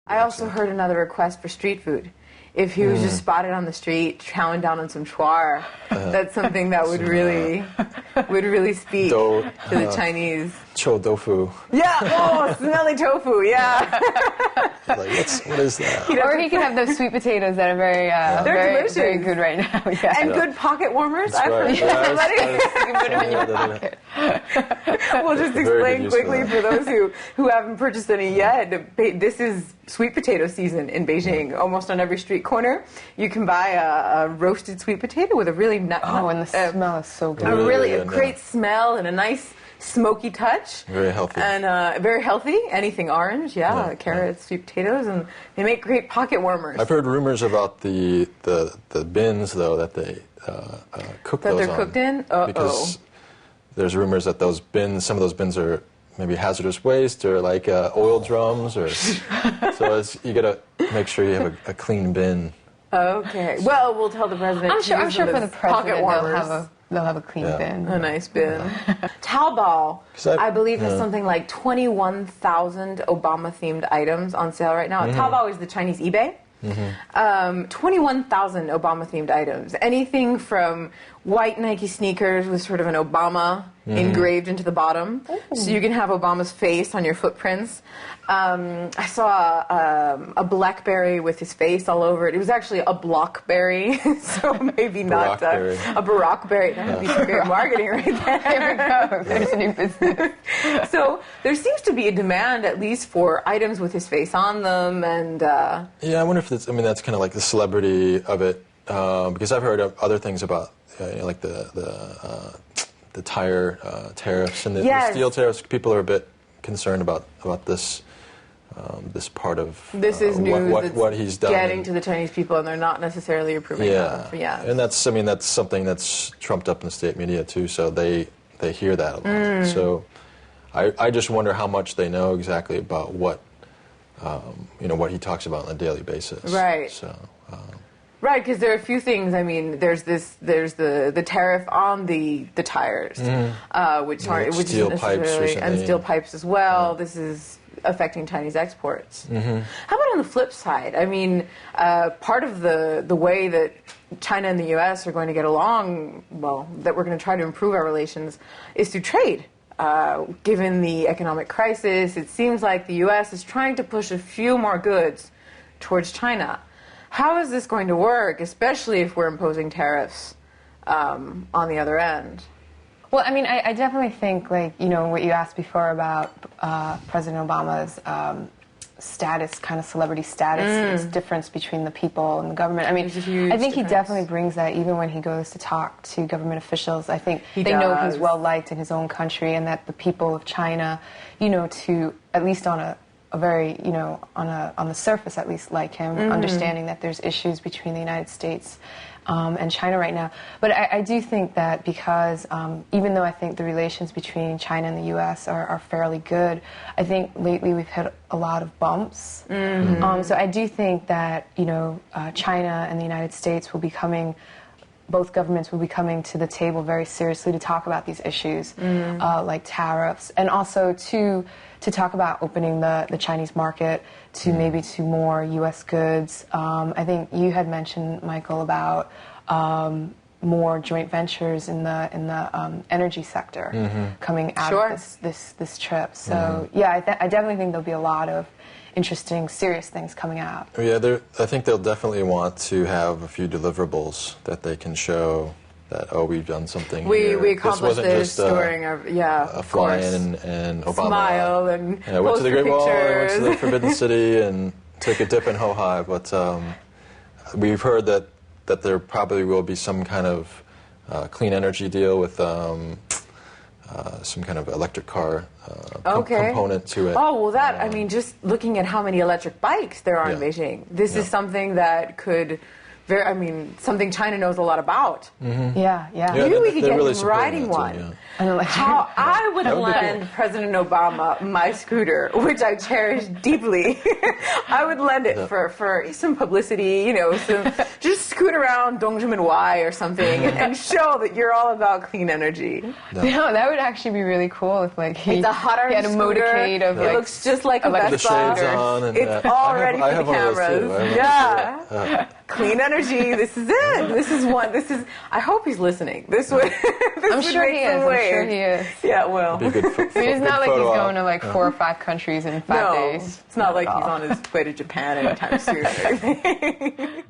I also heard another request for street food. If he was just spotted on the street chowing down on some chou, that's something that would really speak to the Chinese. Chou dofu. Yeah, oh, smelly tofu, yeah. Like, what is that? Or he could have those sweet potatoes that are very, They're delicious. very good right now. Yeah. And good pocket warmers. That's right. You can put them in your pocket. We'll just explain quickly for those who haven't purchased any yet. This is sweet potato season in Beijing. Almost on every street corner, you can buy a roasted sweet potato with a really and the smell is so good. A really great smell and a nice smoky touch. Very healthy. And very healthy. Anything orange, carrots, sweet potatoes, and they make great pocket warmers. I've heard rumors about the bins, though, that they cook that those they're cooked in? Uh-oh. Because there's rumors that some of those bins are maybe hazardous waste or like oil drums, or so you got to make sure you have a clean bin. Okay. Well, we'll tell the president. I'm sure for the president they'll have a clean bin. A nice bin. Taobao, I believe, has something like 21,000 Obama-themed items on sale right now. Taobao is the Chinese eBay. 21,000 Obama-themed items. Anything from white Nike sneakers with sort of an Obama engraved into the bottom, so you can have Obama's face on your footprints. I saw a BlackBerry with his face all over it. It was actually a Blockberry, so maybe not a Barackberry. That would be some great marketing right there. There we go. There's a new business. So there seems to be a demand, at least, for items with his face on them, and yeah, I wonder if that's kind of like the celebrity of it, because I've heard of other things about like the tire tariffs and the steel tariffs. People are a bit concerned about this part of this is news what he's done, getting to the Chinese people, and they're not necessarily approving of. Yeah, and that's something that's trumped up in the state media too. So they hear that a lot. So I just wonder how much they know exactly about what what he talks about on a daily basis. Right. So. Right, because there are a few things. I mean, there's the tariff on the tires, which steel pipes recently, and steel pipes as well. This is affecting Chinese exports. How about on the flip side? I mean, part of the way that China and the U.S. are going to get along, that we're going to try to improve our relations, is through trade. Given the economic crisis, it seems like the U.S. is trying to push a few more goods towards China. How is this going to work, especially if we're imposing tariffs on the other end? Well, I mean, I definitely think, like, what you asked before about President Obama's status, kind of celebrity status, difference between the people and the government. I mean, I think he definitely brings that even when he goes to talk to government officials. I think they know he's well-liked in his own country, and that the people of China, to at least on a very, on the surface at least, like him, understanding that there's issues between the United States and China right now. But I do think that because even though I think the relations between China and the U.S. are fairly good, I think lately we've hit a lot of bumps. So I do think that, China and the United States will be both governments will be coming to the table very seriously to talk about these issues, like tariffs, and also to talk about opening the Chinese market to maybe to more U.S. goods. I think you had mentioned, Michael, about more joint ventures in the energy sector coming out of this trip. So yeah, I definitely think there'll be a lot of interesting, serious things coming out. Yeah, I think they'll definitely want to have a few deliverables that they can show that, we've done something here. We accomplished this during a fly-in and Obama smile and went to the Great Wall, went to the Forbidden City, and took a dip in Hohai. But we've heard that there probably will be some kind of clean energy deal with some kind of electric car component to it. Oh, well, I mean, just looking at how many electric bikes there are in Beijing, this is something that could very, I mean, something China knows a lot about. Yeah. Maybe we could get really him riding supporting one. that too, An electric. How I would That would be lend cool. President Obama my scooter, which I cherish deeply. I would lend it for some publicity, you know, just scoot around Dongzhimen Y or something and show that you're all about clean energy. No, that would actually be really cool if like he It's a hot had a scooter. motorcade of It like looks just like a like The Vespa. shades on and It's all ready I for have the one of those cameras. too. I have one of those, Yeah. Clean energy. This is it. This is. I hope he's listening. This would. I'm sure he is. I'm sure he is. Yeah, well. Be a good I mean, it's not like he's going to like 4 or 5 countries in 5 No, days. it's not like he's on his way to Japan anytime soon or anything.